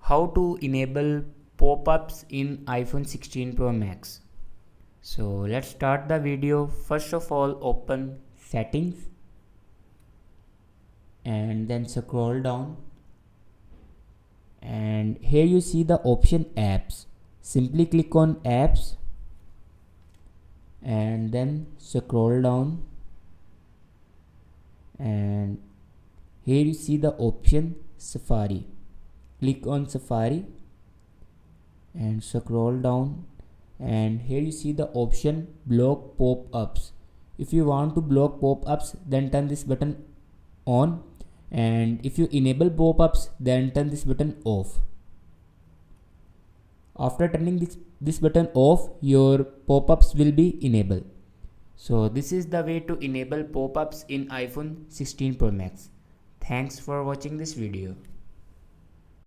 how to enable pop-ups in iPhone 16 Pro Max. So let's start the video. First of all, open settings and then scroll down, and here you see the option apps. Simply click on apps and then scroll down, and here you see the option Safari. Click on Safari and scroll down, and here you see the option block pop-ups. If you want to block pop-ups, then turn this button on, and if you enable pop-ups, then turn this button off. After turning this button off, your pop-ups will be enabled. So this is the way to enable pop-ups in iPhone 16 Pro Max. Thanks for watching this video.